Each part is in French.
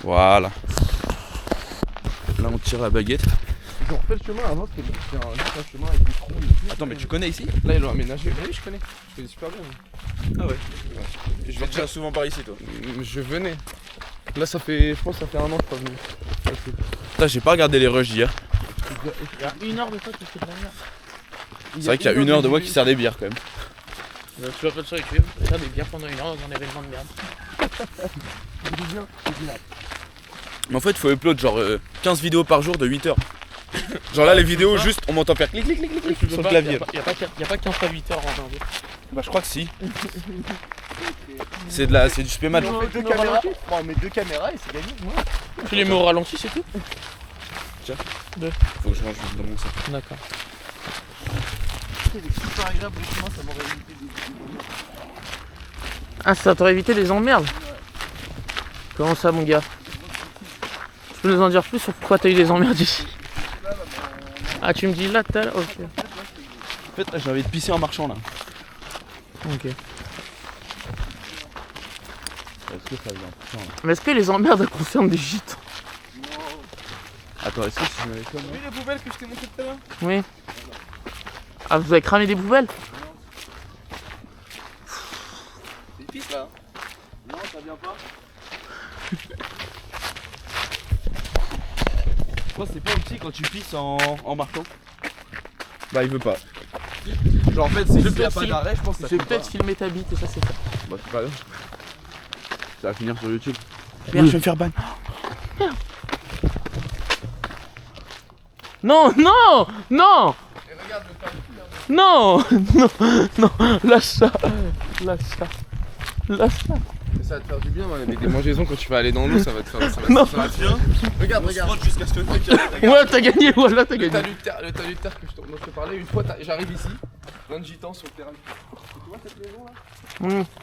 Voilà. Là on tire la baguette. Ils ont refait le chemin avant, c'était un chemin avec des troncs. Attends, mais tu connais ici? Là ils l'ont aménagé. Oui, je connais super bien. Ah ouais. Tu viens souvent par ici toi? Je venais. Là ça fait, je pense que ça fait 1 an que je suis pas venu. Putain, j'ai pas regardé les rushs d'hier. Il y a 1 heure de toi qui fait de la merde. C'est vrai qu'il y a 1 heure de moi qui sert des bières quand même. Tu vas pas sur YouTube, faire des bières pendant 1 heure dans un événement de merde. Mais en fait, faut upload genre 15 vidéos par jour de 8 heures. Genre là, les vidéos, juste on m'entend faire clic clic clic clic clic sur le clavier. Y'a pas 15 fois 8 heures en janvier. Bah, je crois que si. C'est du spémat. On met 2 caméras. On met 2 caméras et c'est gagné. Tu les mets au ralenti, c'est tout? Faut que je range dans mon sac. D'accord. C'est super agréable le chemin, ça m'aurait évité des. Ah, ça t'aurait évité des emmerdes? Comment ça, mon gars? Tu peux nous en dire plus sur pourquoi t'as eu des emmerdes ici? Ah, tu me dis là tout à l'heure? Ok. En fait, là, j'ai envie de pisser en marchant là. Ok. Est-ce que ça vient en marchant là? Mais est-ce que les emmerdes elles concernent des gîtes? Attends, est-ce que si je m'avais comme Tu as vu les poubelles que je t'ai montrées tout à l'heure? Oui. Ah, vous avez cramé des poubelles? C'est pisse là. Non, ça vient pas. Je pense que c'est pas petit quand tu pisses en marchant. Bah, il veut pas. Genre en fait, c'est s'il y a pas d'arrêt, je pense que ça Je vais fait peut-être pas. filmer ta bite et ça c'est ça. Bah, c'est pas grave. Ça va finir sur YouTube. Merde, je vais me faire ban. Non, non, non, Et regarde le permis. non, non, non, lâche ça, lâche ça, lâche ça. Mais ça va te faire du bien, man. Des démangeaisons quand tu vas aller dans l'eau, ça va te faire. Non. Ça va te faire. Regarde, regarde. Jusqu'à ce que Ouais, t'as gagné, voilà, t'as Le gagné. talus de terre dont je te parlais, une fois j'arrive ici, plein de gitans sur le terrain. Tu vois cette maison là?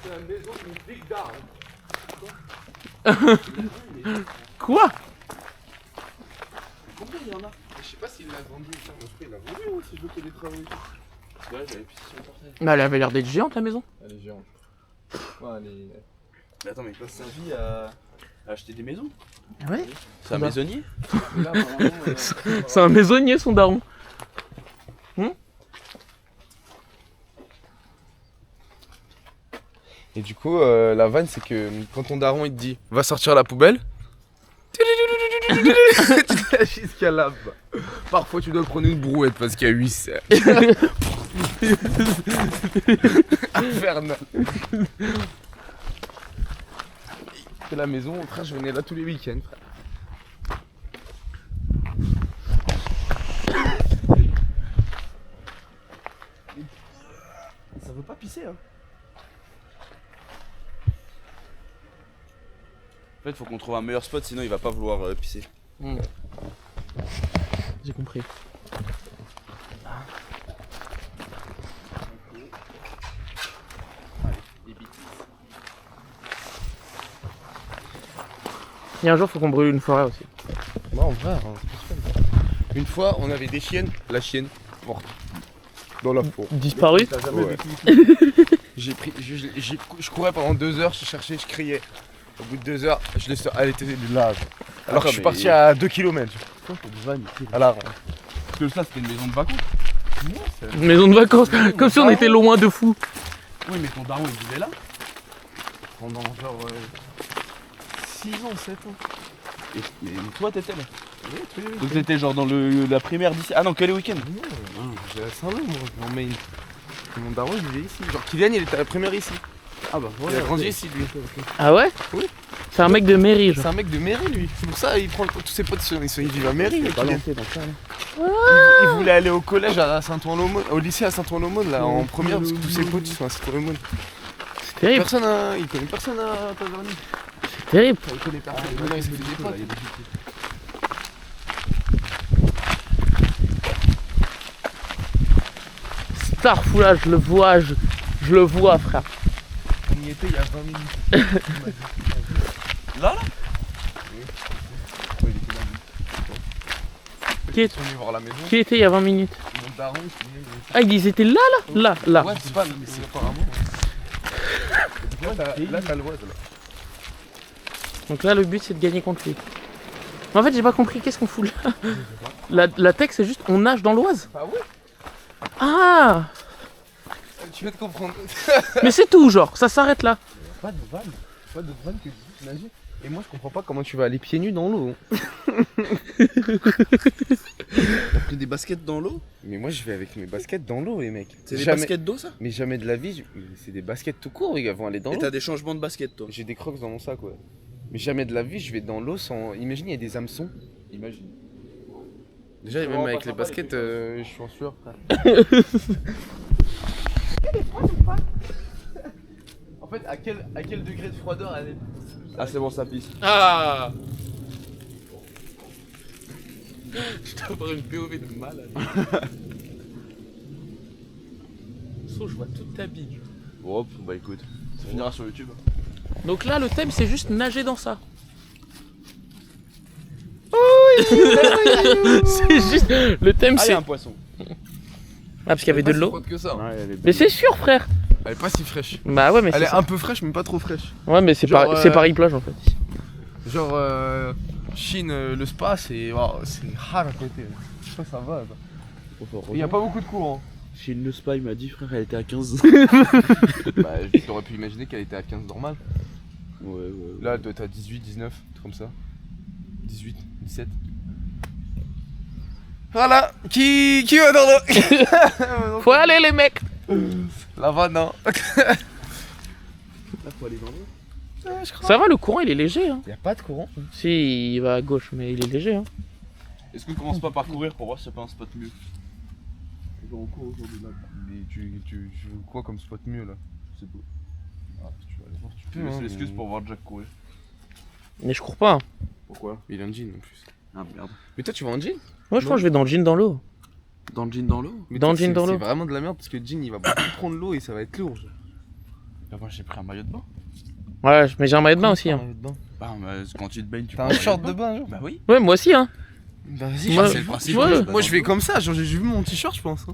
C'est la maison d'une big d'art. Quoi? Combien il y en a? Je sais pas s'il l'a vendu, tiens, mon frère il l'a vendu ou si je veux qu'il y ait des travaux. Parce que là j'avais pissé sur le portail. Mais elle avait l'air d'être géante la maison. Elle est géante. Ouais, elle est. Mais attends, mais quoi, ça servi à acheter des maisons? Ouais. C'est un maisonnier? Et là, apparemment, C'est un maisonnier son daron. Et du coup, la vanne, c'est que quand ton daron il te dit va sortir la poubelle, jusqu'à là-bas. Parfois, tu dois prendre une brouette parce qu'il y a 8 serres. Infernal. C'est la maison, frère, je venais là tous les week-ends, frère. Ça veut pas pisser, hein. En fait, faut qu'on trouve un meilleur spot, sinon il va pas vouloir pisser. J'ai compris. Il y a un jour, faut qu'on brûle une forêt aussi. Moi, en vrai, une fois, on avait des chiennes, la chienne morte dans la peau. Disparu? Ouais. Je courais pendant 2 heures, je cherchais, je criais. Au bout de 2 heures, elle était là. Alors que je suis parti à 2 km. Alors, Parce que ça, c'était une maison de vacances. Une maison de vacances, comme si on était loin de fou. Oui, mais ton daron, il vivait là. pendant genre 6 ans, 7 ans. Et toi, t'étais là. Oui, tous les week-ends. Donc t'étais genre dans la primaire d'ici. Ah non, que les week-ends. Non, j'ai à Saint-Lô, moi. En main. Mon daron, il vivait ici. Genre, Kylian, il était à la primaire ici. Ah bah Il a grandi ici, lui. Ah ouais? Oui. C'est un mec de mairie, genre. C'est un mec de mairie, lui. C'est pour ça il prend tous ses potes, ils vivent à mairie, le Kylian. Il voulait aller au collège à Saint-Ouen-l'Aumône, au lycée à Saint-Ouen-l'Aumône, là, en première, parce que tous ses potes, ils sont à Saint-Ouen-l'Aumône. C'est terrible, Il connaît personne à Taverny. c'est terrible. Il connaît personne. Non, il s'est fait des potes. Starfou là, je le vois, je le vois, frère. On y était il y a 20 minutes. Là Ouais, il était là, lui. Qui est- Ils sont venus voir la maison. Qui était il y a 20 minutes? Mon daron, il Ah, ils étaient là, là? Là. Ouais, c'est pas, mais c'est apparemment. Là, t'as l'oise, là. Donc là, le but, c'est de gagner contre lui. Mais en fait, j'ai pas compris, qu'est-ce qu'on fout là? La tech, c'est juste, on nage dans l'Oise. Bah ouais. Ah, Tu vas te comprendre. mais c'est tout, genre, ça s'arrête là. Pas de vanne que tu nager. Et moi je comprends pas comment tu vas aller pieds nus dans l'eau. T'as pris des baskets dans l'eau? Mais moi je vais avec mes baskets dans l'eau les mecs. C'est des Jamais- baskets d'eau ça? Mais jamais de la vie, c'est des baskets tout court, les gars, vont aller dans Et l'eau. t'as des changements de baskets toi? J'ai des crocs dans mon sac, ouais. Mais jamais de la vie, je vais dans l'eau sans. Imagine, il y a des hameçons. Imagine. Déjà, même vraiment avec pas les sympa, baskets, je suis en sueur, frère. En fait, à quel degré de froideur elle est? Ah c'est bon ça pisse. Ah. Je dois avoir une POV de malade. So, je vois toute ta bille. Bon bah écoute, ça finira sur YouTube. Donc là, le thème, c'est juste nager dans ça. C'est juste. Le thème, Ah c'est. y'a un poisson. Ah, parce qu'il y avait de l'eau. Que ça. Mais c'est sûr, frère. Elle est pas si fraîche. Bah ouais, mais Elle c'est est ça. un peu fraîche, mais pas trop fraîche. Ouais, mais c'est Genre, c'est Paris plage en fait. Genre, Chine, le spa, c'est rare à côté. Ça va. Il y a pas beaucoup de courant. Chez le spa il m'a dit frère elle était à 15. Bah, j'aurais pu imaginer qu'elle était à 15 normal. Ouais. Là, elle doit être à 18, 19, truc comme ça. 18, 17. Voilà, qui va dans l'eau? Faut aller, les mecs. Là-bas, non. Là faut aller dans l'eau. Ça va, le courant, il est léger. Hein. Y a pas de courant. Si, il va à gauche, mais il est léger. Hein. Est-ce qu'on commence pas par courir pour voir si c'est pas un spot mieux? On court autour du lac. Mais tu veux quoi comme spot mieux là? C'est beau. Ah, tu vas aller voir, tu peux. C'est l'excuse pour voir Jack courir. Mais je cours pas. Hein. Pourquoi? Il a un jean en plus. Ah merde. Mais toi, tu vas en jean? Moi, je crois que je vais dans le jean dans l'eau. Dans le jean dans l'eau? Mais Dans toi, le jean c'est- dans l'eau. C'est vraiment de la merde parce que le jean il va beaucoup prendre l'eau et ça va être lourd. genre. Bah moi j'ai pris un maillot de bain. Ouais, mais j'ai un maillot de bain aussi. Hein. Bah mais quand tu te baignes tu T'as prends un short de bain, genre? Bah oui. Ouais, moi aussi. Hein. Bah vas-y, Moi- c'est le principe. ouais. Moi je vais comme ça, genre j'ai vu mon t-shirt, je pense. Hein.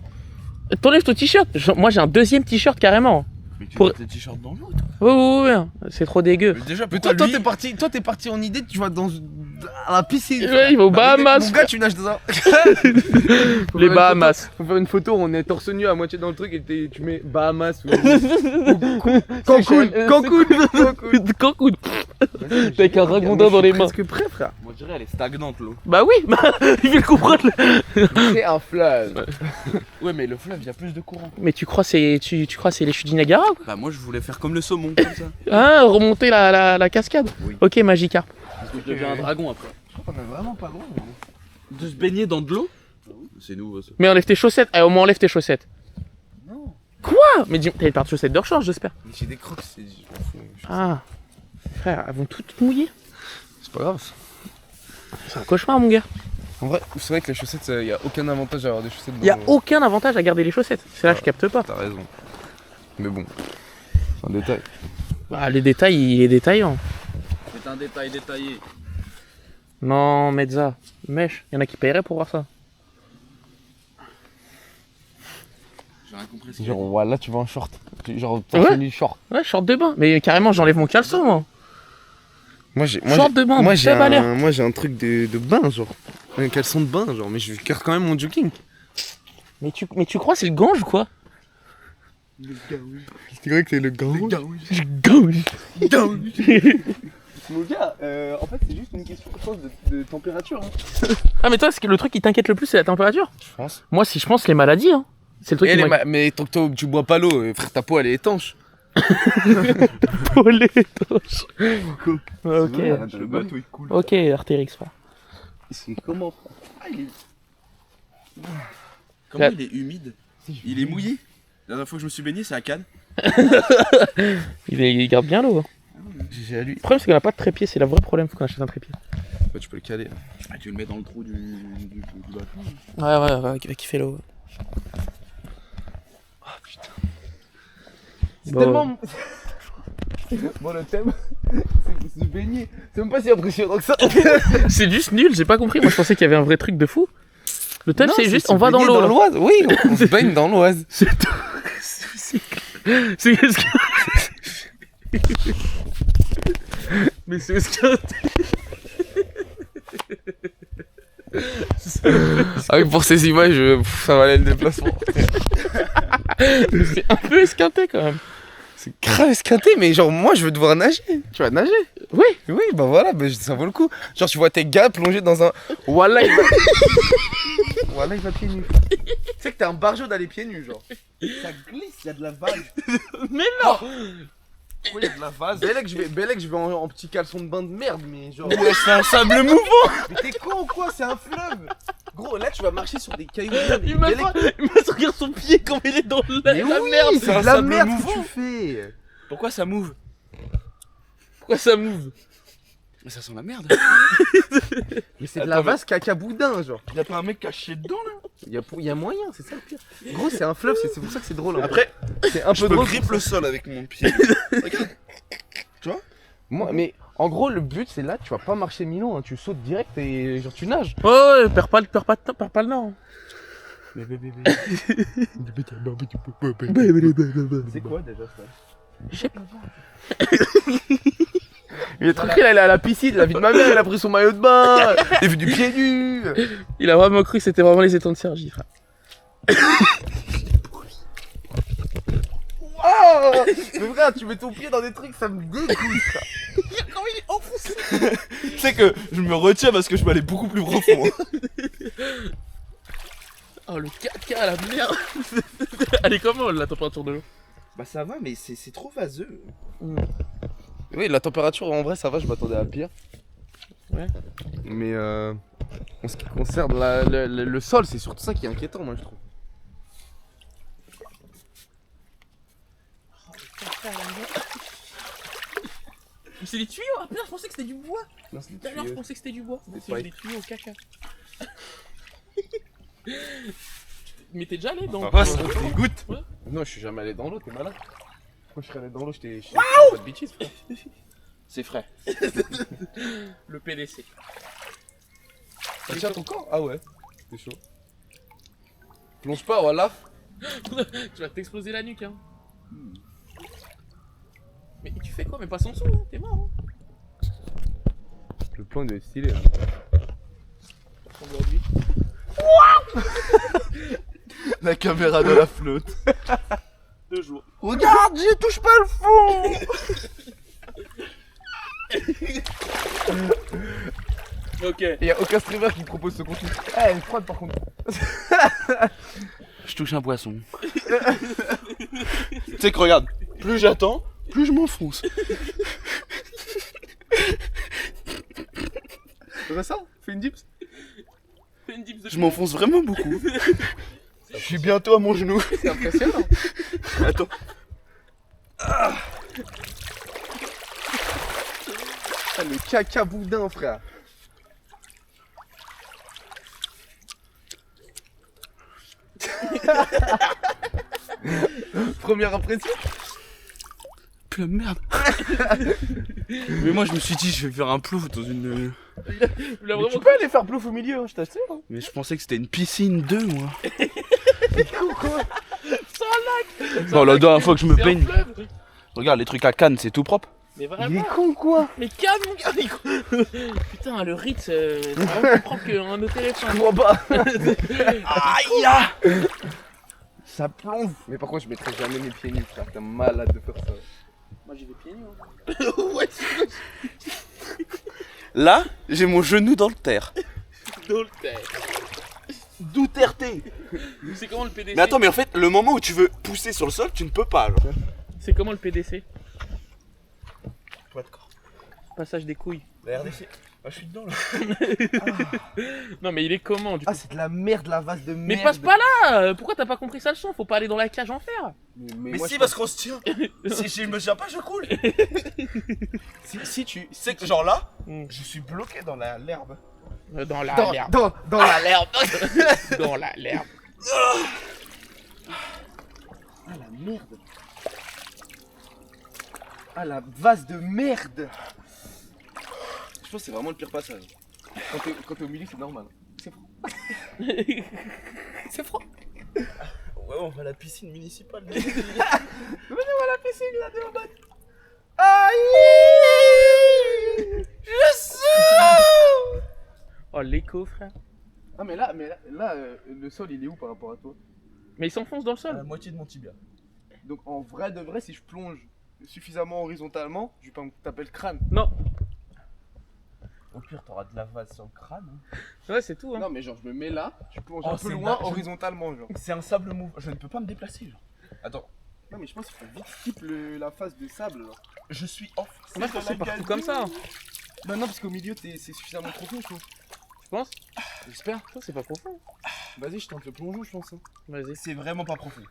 T'enlèves ton t-shirt. Moi, j'ai un deuxième t-shirt carrément. Mais tu Pour- mets tes t-shirts dans l'eau toi. Ouais. C'est trop dégueu. Mais déjà Mais pourquoi toi, lui... t'es parti en idée, tu vas dans à la piscine. Ouais, il va aux Bah, Bahamas. Mon gars, tu nages dans un. Les Bahamas. Faut faire une photo, on est torse nu à moitié dans le truc et tu mets Bahamas ou Cancun. Cancun. Avec un ragondin dans les mains. Presque prêt, frère. Moi je dirais elle est stagnante l'eau. Bah oui, il fait le comprendre. C'est un fleuve. Ouais mais le fleuve il y a plus de courant. Mais tu crois c'est tu crois c'est les chutes du Niagara ou quoi? Bah moi je voulais faire comme le saumon comme ça. Ah, remonter la cascade. Oui. Ok, Magikarp. Parce que je deviens un dragon après. Je crois qu'on est vraiment pas loin. De se baigner dans de l'eau? C'est nouveau ça. Mais enlève tes chaussettes. Au moins enlève tes chaussettes. Non. Quoi? Mais dis, t'as une paire de chaussettes de rechange, j'espère. Mais j'ai des crocs, je m'en fous. Ah. Frère, elles vont toutes mouiller. C'est pas grave. C'est un cauchemar, mon gars. En vrai, c'est vrai que les chaussettes, y a aucun avantage à avoir des chaussettes. Y a aucun avantage à garder les chaussettes. C'est là que je capte pas. T'as raison. Mais bon, c'est un détail. Ah, les détails, il est détaillant. C'est un détail détaillé. Non, Mezza. Mèche. Y en a qui paieraient pour voir ça. J'ai rien compris. Genre, voilà, tu vois un short. Genre, Ouais. t'as fini short. Ouais, short de bain. Mais carrément, j'enlève mon caleçon, moi. Moi, j'ai Short de bain, moi, j'ai très valeur. un, moi, j'ai un truc de bain, genre. Un caleçon de bain, genre. Mais je garde quand même mon jogging. Mais tu crois c'est le gange ou quoi? C'est vrai que c'est le gant. Gange. Mon gars, en fait, c'est juste une question, je pense, de température. Hein. Ah, mais toi, le truc qui t'inquiète le plus, c'est la température? Je pense. Moi, si je pense les maladies, hein. C'est le truc qui m'inquiète. Mais tant que tu bois pas l'eau, frère, ta peau, elle est étanche. Oh, les torches. Ok. Le bateau il coule. Ok, Artérix, frère. C'est comment? Ah, comment il est humide? Il est mouillé. La dernière fois que je me suis baigné c'est à Cannes. Il garde bien l'eau. Hein. J'ai à lui. Le problème, c'est qu'on a pas de trépied, c'est le vrai problème, faut qu'on achète un trépied. Bah, tu peux le caler. Ah, tu le mets dans le trou du bateau. Ouais, il va kiffer l'eau. Oh putain. C'est Tellement. Bon, le thème, c'est se baigner. C'est même pas si impressionnant que ça. C'est juste nul, j'ai pas compris. Moi, je pensais qu'il y avait un vrai truc de fou. Le thème, Non, c'est juste, se on va dans baigner l'eau. là. l'Oise. Oui, on se baigne dans l'Oise. C'est tout. C'est qu'est-ce que. Mais c'est esquinté. Ah oui, pour ces images, ça valait le déplacement. C'est un peu esquinté quand même. C'est grave esquinté, mais genre moi je veux devoir nager. Tu vas nager? Oui. Oui, bah voilà, bah, ça vaut le coup. Genre tu vois tes gars plonger dans un... Wallah il va... Wallah il va pieds nus. Tu sais que t'es un barjo d'aller pieds nus genre. Ça glisse, y'a de la vague. Mais non. Pourquoi y'a de la vase? Bellec je vais en petit caleçon de bain de merde, mais genre... Ouais, c'est un sable mouvant. Mais t'es con ou quoi? C'est un fleuve. Gros, là tu vas marcher sur des cailloux. Il m'a regarde son pied quand il est dans la Mais la oui, merde. c'est un de la sable merde mouvant. que tu fais. Pourquoi ça move? Pourquoi ça move? Mais ça sent la merde. Mais c'est de la vase caca boudin genre. Y'a pas un mec caché dedans là? Y'a moyen, c'est ça le pire. Gros, c'est un fleuve, c'est pour ça que c'est drôle. Après, c'est un je peu peux drôle. gripper le sol avec mon pied. Regarde. Moi, mais en gros, le but c'est là, tu vas pas marcher Milan, hein, tu sautes direct et genre tu nages. Ouais, perds pas le nord. C'est quoi déjà ça? Je sais pas. Il est tranquille, elle est à la piscine, la vie de ma mère, elle a pris son maillot de bain, elle fait du pied nu. Il a vraiment cru que c'était vraiment les étangs de Sergi, frère. Oh mais frère, tu mets ton pied dans des trucs, ça me dégoûte. Comment il est enfoncé? Tu sais que je me retiens parce que je vais aller beaucoup plus profond. Oh le caca, la merde. Elle est comment la température de l'eau? Bah ça va, mais c'est trop vaseux. Oui, la température en vrai ça va, je m'attendais à pire. Ouais. Mais en ce qui concerne le sol, c'est surtout ça qui est inquiétant, moi je trouve. Mais c'est des tuyaux. Ah putain, je pensais que c'était du bois. Non, c'est Tout à l'heure, je pensais que c'était du bois. C'est pas- des tuyaux au caca. Mais t'es déjà allé dans Ça dégoûte. Non, je suis jamais allé dans l'eau, t'es malade. Quand je serais allé dans l'eau, j'étais pas de bêtises, frère. C'est frais. Le PDC. Ça tient ton corps? Ah ouais, c'est chaud. Plonge pas, voilà. Tu vas t'exploser la nuque, hein. Mais tu fais quoi? Mais passe en dessous, hein. T'es mort, hein. Le plan il doit être stylé là. Aujourd'hui. La caméra de la flotte. 2 jours. Regarde, j'y touche pas le fond. Ok. Il y a aucun streamer qui propose ce contenu. Ah, elle est froide par contre. Je touche un poisson. Tu sais que regarde, plus j'attends, plus je m'enfonce. Tu ça? Fais une dips. Fais une dips de Je m'enfonce vraiment beaucoup. Je suis bientôt à mon genou. C'est impressionnant. Attends. Ah, le caca boudin, frère. Première impression? Putain merde. Mais moi je me suis dit je vais faire un plouf dans une... Il a Mais vraiment tu peux aller faire plouf au milieu, hein, je t'assure. Hein. Mais je pensais que c'était une piscine 2 moi. Bon la dernière fois que je me C'est un baigne. fleuve. Regarde les trucs à Cannes c'est tout propre. Mais Il est vraiment. con quoi? Mais calme mon gars, il est con. Putain, le Ritz, c'est vraiment plus propre qu'un hôtel Je F1. crois pas. Aïe. Ça plombe. Mais par contre, je mettrai jamais mes pieds nus, frère. T'es malade de faire ça. Moi j'y vais pieds nus. Hein. Ouais, Là j'ai mon genou dans le terre. Dolter. Duterte. C'est comment le PDC? Mais attends mais en fait le moment où tu veux pousser sur le sol tu ne peux pas genre. C'est comment le PDC? Pas de corps. Passage des couilles. La RDC. Ah je suis dedans là. Non mais il est comment du coup? Ah, c'est de la merde, la vase de merde. Mais passe pas là! Pourquoi t'as pas compris ça le son? Faut pas aller dans la cage en fer! Mais moi, si je parce qu'on se tient. Si je me tiens pas je coule. si tu. C'est que genre là Je suis bloqué dans l'herbe. Dans la Dans, l'herbe. dans la l'herbe. Dans la l'herbe. Ah, la merde. Ah, la vase de merde. Je pense que c'est vraiment le pire passage. Quand t'es au milieu, c'est normal. C'est froid. C'est froid. Ouais on va à la piscine municipale. Venez voir la piscine là de en bas. Aïe. Oh, l'écho, frère. Ah, mais là, le sol il est où par rapport à toi? Mais il s'enfonce dans le sol. La moitié de mon tibia. Donc en vrai de vrai, si je plonge suffisamment horizontalement, je vais pas me taper le crâne. Non. Au pire, t'auras de la vase sur le crâne. Ouais, c'est tout. Hein. Non, mais genre, je me mets là, je plonge Oh, un peu c'est loin dingue. horizontalement, genre. C'est un sable mou. Je ne peux pas me déplacer, genre. Attends, Non, mais je pense qu'il faut vite skip la phase de sable, là. je suis off. Moi, je pense que c'est partout comme ça. Hein. Bah non, parce qu'au milieu, c'est suffisamment profond, je pense. Tu penses? J'espère. Ça, c'est pas profond. Vas-y, je tente le plongeon, je pense. Hein. Vas-y. C'est vraiment pas profond.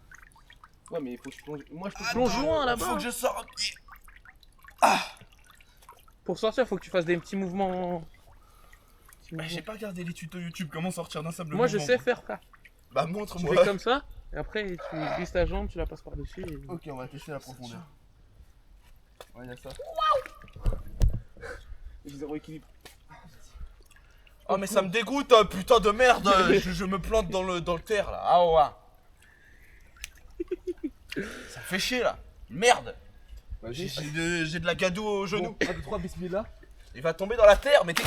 Ouais, mais il faut que je plonge. Moi, je Plonge loin là-bas. Faut que je sorte un pied. Pour sortir, faut que tu fasses des petits mouvements. J'ai pas regardé les tutos YouTube, comment sortir d'un sable Moi, je mouvant. sais faire, frère. Bah, Tu montre-moi. fais comme ça, et après, tu glisses ta jambe, tu la passes par-dessus. Et... Ok, on va tester la profondeur. Ouais, y'a ça. J'ai zéro équilibre. Oh, mais ça me dégoûte, putain de merde. je me plante dans le terre là. Ah ouais. Ça fait chier là. Merde. Vas-y. J'ai de la gadoue au genou. 1, 2, 3, bismillah. Il va tomber dans la terre, mais t'es.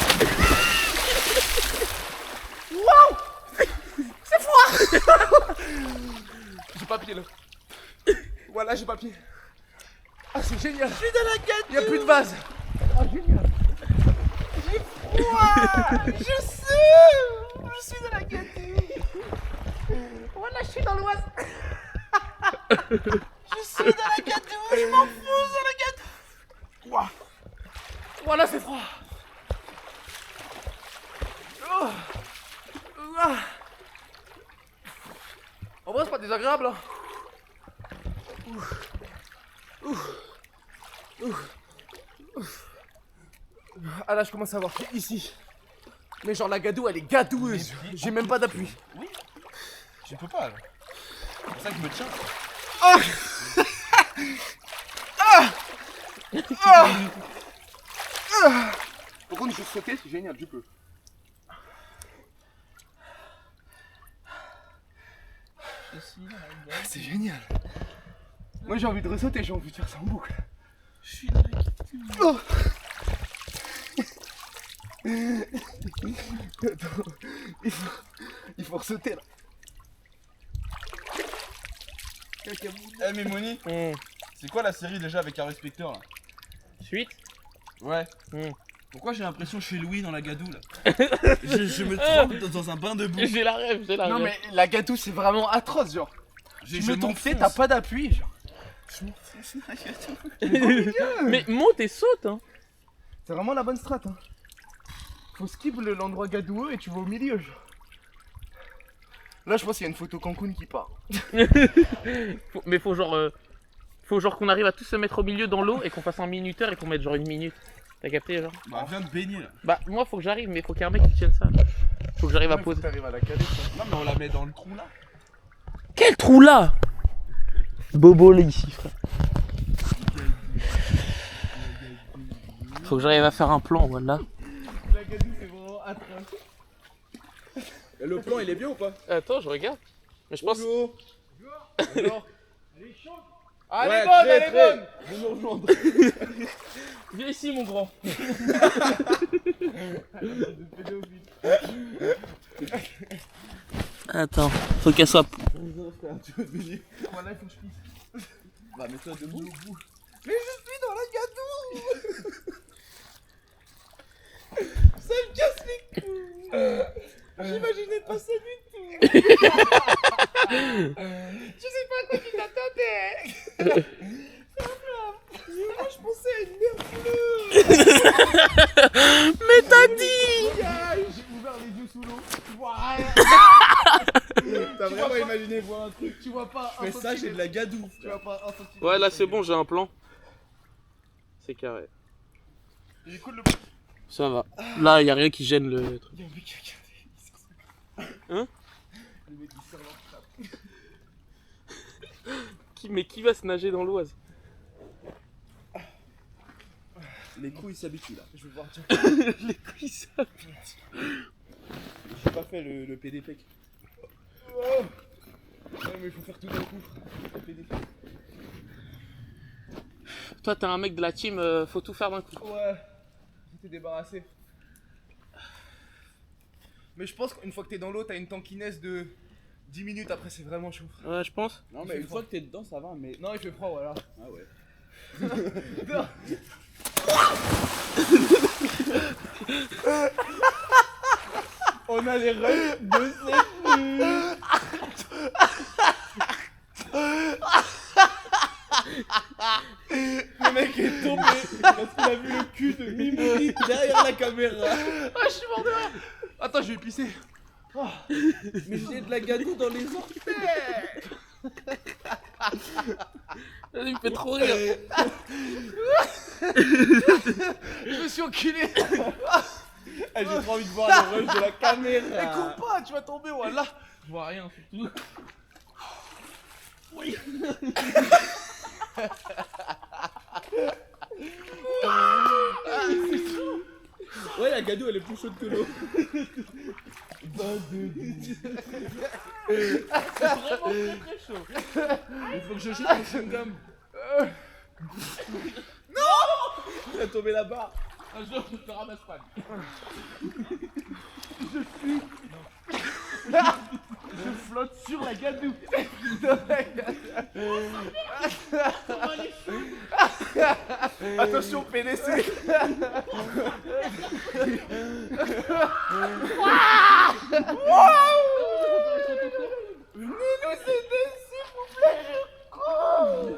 J'ai pas pied là. Voilà, j'ai pas pied. Ah, c'est génial. Je suis dans la gadoue. Y'a plus de vase. Ah, génial. Je suis dans la gadoue. Voilà, je suis dans l'oise. Je suis dans la gadoue. Je m'enfonce dans la gadoue. Ouah. Voilà, c'est froid. Oh. Ah. En vrai, c'est pas désagréable. Hein. Ah là, je commence à avoir pied ici. Mais genre, la gadoue, elle est gadoueuse. J'ai même pas d'appui. Oui. Je peux pas là. C'est pour ça que je me tiens. Par contre, je sauter, c'est génial, je peux. C'est génial. Moi, j'ai envie de ressauter, j'ai envie de faire ça en boucle. Je suis dans la gadoue. Oh. Attends, il faut ressauter là. Eh mais Moni, c'est quoi la série déjà avec un respecteur là? Suite. Ouais. Hmm. Pourquoi j'ai l'impression que je fais Louis dans la gadoue là? je me trempe dans un bain de boue. J'ai la rêve, j'ai la Non, rêve. mais la gadoue, c'est vraiment atroce, genre. Tu me tombes, t'as pas d'appui, genre. Je m'enfonce dans la gadoue. Mais monte et saute, hein. C'est vraiment la bonne strat, hein. Faut skip l'endroit gadoueux et tu vas au milieu, genre. Là, je pense qu'il y a une photo Cancun qui part. Mais faut genre qu'on arrive à tous se mettre au milieu dans l'eau et qu'on fasse un minuteur et qu'on mette genre une minute. T'as capté, genre? Bah, viens de baigner là. Bah, moi, faut que j'arrive, mais faut qu'il y ait un mec qui tienne ça. Faut que j'arrive à poser. T'arrives à la caler, ça. Non, mais on la met dans le trou là. Quel trou là? Bobo là ici, frère. Faut que j'arrive à faire un plan, voilà. La gadoue, c'est vraiment atroce. Et le plan, il est bien ou pas? Attends, je regarde. Mais je pense. Bonjour. Bonjour. Elle est chaude. Ah, elle Ouais, est bonne, très, elle est très. bonne. Vous nous rejoindre. Viens ici, mon grand. Attends, faut qu'elle soit. Tu veux venir? Voilà, il faut que je pisse. Bah, mets-toi debout. Mais je suis dans la gadoue. Ça me casse les couilles. J'imaginais pas ça du tout. Je sais pas à quoi tu t'attendais. Moi, je pensais à une mer bleue. Mais t'as dit! J'ai ouvert les yeux sous l'eau. Tu vois rien. T'as vraiment imaginé voir un truc. Tu vois pas un Mais ça, j'ai de la gadoue. Tu vois pas un centimètre. Ouais, là c'est bon, j'ai un plan. C'est carré. J'ai cool le. Ça va. Là, y a rien qui gêne le truc. Y'a un mec qui a regardé. Hein? Le mec il sort leur frappe. Mais qui va se nager dans l'Oise? Les couilles s'habituent là. Je vais voir tiens. Les couilles, ça. J'ai pas fait le PDP. Oh. Ouais, mais il faut faire tout d'un coup. Le PDP. Toi, t'es un mec de la team, faut tout faire d'un coup. Ouais. J'étais débarrassé. Mais je pense qu'une fois que t'es dans l'eau, t'as une tankiness de 10 minutes après, c'est vraiment chaud. Ouais, je pense. Non, mais une fois que t'es dedans, ça va, mais. Non, il fait froid, voilà. Ah ouais. On a les règles de Le mec est tombé parce qu'il a vu le cul de Mimouni derrière la caméra. Ah, je suis mort de rire. Attends, je vais pisser. Mais j'ai de la gadoue dans les orteils. Il me fait trop rire. Je me suis enculé. J'ai trop envie de voir le rush de la caméra. Mais cours pas, tu vas tomber, voilà. Je vois rien, surtout. Oui. Ouais, la gadoue elle est plus chaude que l'eau. C'est vraiment très très chaud. Il faut que je jette mon chewing-gum. Non, il a tombé là-bas. Un jour, je te ramasse pas. Je flotte sur la gadoue. Attention, PDC. Venez nous aider, s'il vous plaît, je cours.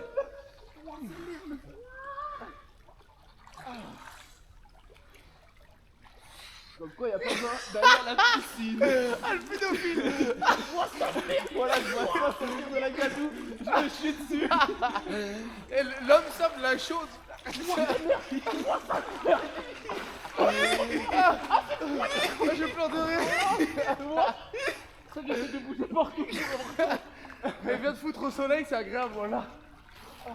Comme quoi, il a pas besoin d'aller à la piscine. Ah, le pédophile. Voilà, je vois ça sortir de la gadoue. Je me chie dessus. Et l'homme sauve la chose. Je pleure de rire. Ça que j'essaie de bouger partout. Mais viens te foutre au soleil, c'est agréable, voilà.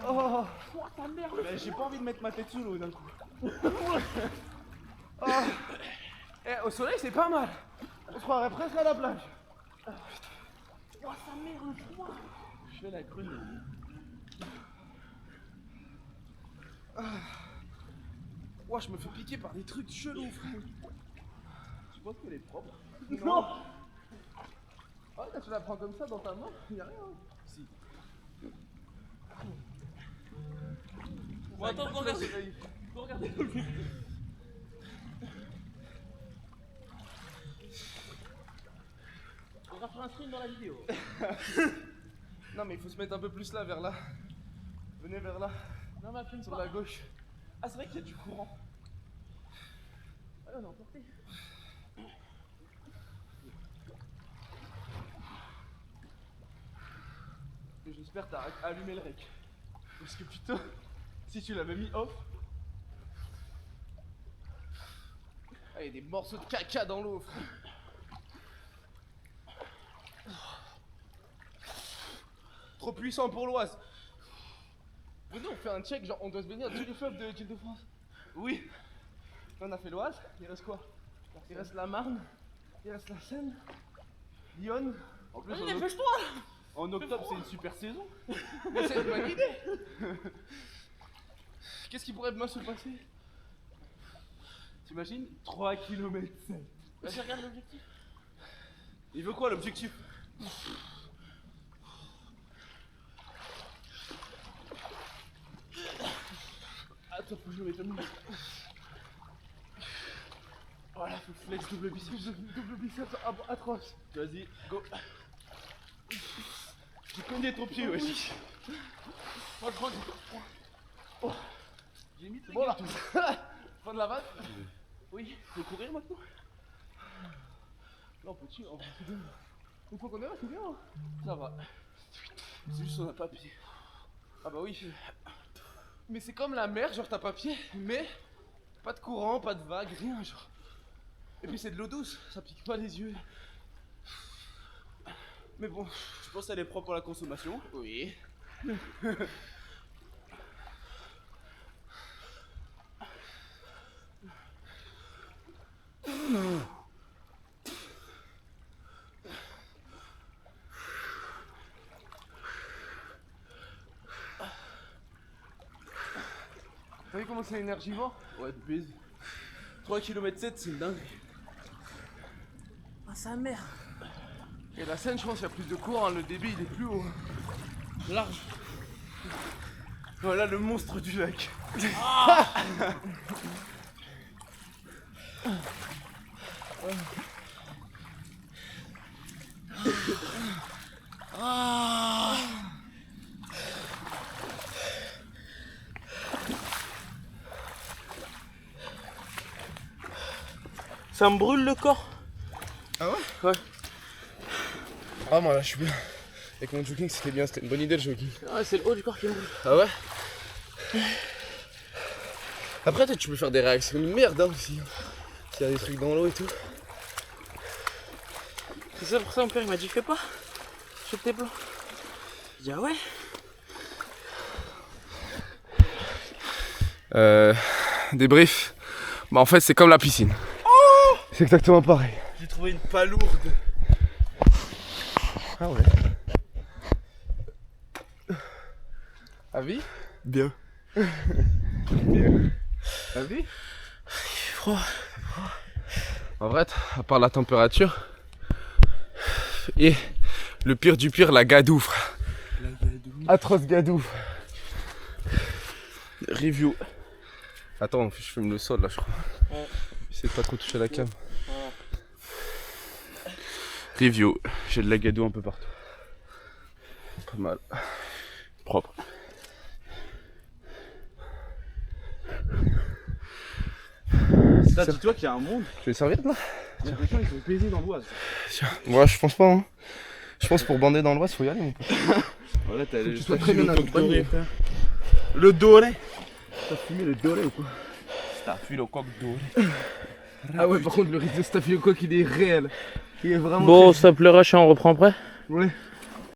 Oh. Ta merde. Mais j'ai pas envie de mettre ma tête sous l'eau d'un coup. Oh. Eh, au soleil, c'est pas mal. On se croirait presque à la plage. Oh, sa mère, le froid. Je fais la grenouille. Ouah, je me fais piquer par des trucs chelous, frère. Tu penses qu'elle est propre? Non. Oh, quand tu la prends comme ça dans ta main, y'a rien. Si. Bon, attends, regardez. Regardez. On va faire un stream dans la vidéo. Non, mais il faut se mettre un peu plus là, vers là. Venez vers là, Non, mais filme sur la gauche. Ah, c'est vrai qu'il y a du courant. Ah, on est emporté. J'espère que t'as allumé le rec. Parce que putain, si tu l'avais mis off. Ah, il y a des morceaux de caca dans l'eau, frère. Trop puissant pour l'Oise. Venez, on fait un check, genre on doit se baigner à tous les fleuves de l'Île-de-France. Oui. Là, on a fait l'Oise, il reste quoi? Il reste la Marne, il reste la Seine, Lyon. En plus, Vas-y, dépêche-toi. en octobre, c'est une super saison. Mais c'est une bonne idée. Qu'est-ce qui pourrait bien se passer? T'imagines? 3 km 7. Vas-y, regarde l'objectif. Il veut quoi l'objectif? Attends, faut que je le mette à voilà, faut flex double biceps. Double biceps atroce. Vas-y, go. J'ai cogné ton pied, wesh. Moi, je crois que Oh. j'ai mis Bon là. Fin de la vanne. Oui. Faut courir maintenant. Là on peut tuer. Une fois qu'on est là, c'est bien. Hein. Ça va. C'est juste on a pas pied. Ah bah oui. Mais c'est comme la mer, genre t'as pas pied, mais pas de courant, pas de vague, rien genre. Et puis c'est de l'eau douce, ça pique pas les yeux. Mais bon, Tu penses qu'elle est propre pour la consommation? oui. T'as vu comment c'est énergivore? Ouais, de baiser. 3 km 7, c'est une dinguerie. Ah, sa mère. Et la Seine, je pense qu'il y a plus de courant, le débit il est plus haut. Large. Voilà le monstre du lac. Ça me brûle le corps. Ah ouais? Ouais. Ah moi là je suis bien. Avec mon jogging c'était bien, c'était une bonne idée le jogging. Ouais, c'est le haut du corps qui me brûle. Ah ouais? Après toi tu peux faire des réactions de merde hein, aussi. S'il y a des trucs dans l'eau et tout. C'est ça pour ça mon père il m'a dit fais pas. Sur tes plans. Je dis ah ouais. Débrief. Bah en fait c'est comme la piscine. C'est exactement pareil. J'ai trouvé une palourde. Ah ouais. Avis? Bien. Bien. Avis? Froid. En vrai, à part la température et le pire du pire, la gadoue, frère. La gadoue. Atroce gadoue. Review. Attends, je fume le sol là, je crois. Ouais. J'essaie de pas trop toucher la cam. Ouais. Review. J'ai de la gadoue un peu partout. Pas mal. Propre. Là, dis-toi qu'il y a un monde. Tu veux les serviettes là? Il y a des gens, ils vont baiser dans l'Oise. Moi je pense pas hein. Je pense pour bander dans l'Oise faut y aller mon pote. Voilà, t'as tu sois très bien accompagné, frère. Le doré. T'as fumé le doré ou quoi? T'as fui le coq doré. Ah ouais par contre le risque de staphylocoque il est réel. Il est vraiment Bon, ça pleura, on reprend après. Ouais.